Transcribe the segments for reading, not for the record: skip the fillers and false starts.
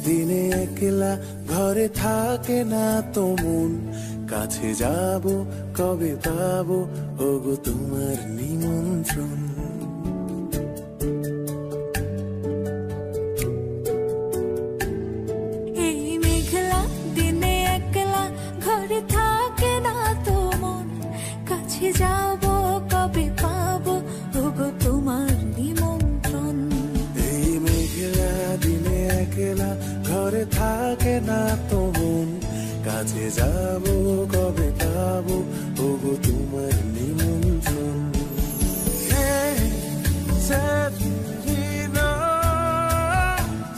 দিনে একলা ঘরে থাকে না তো মন, কাছে যাব কবে পাবো ওগো তোমার নিমন্ত্রণ। এই মেঘলা দিনে একলা ঘরে থাকে না তো মন, কাছে যাব কবে পাবো ওগো তোমার নিমন্ত্রণ। এই মেঘলা দিনে একলা ঘরে থাকে না তো মন, কাছে যাব কবে পাবো ওগো তোমার নিমন্ত্রণ। Severina,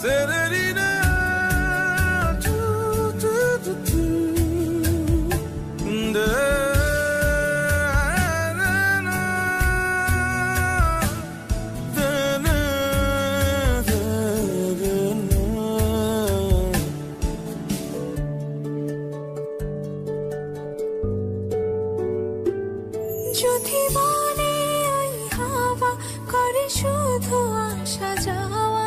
Severina, do, do, do, do. যদি মনে ওই হাওয়া করে শুধু আসা যাওয়া,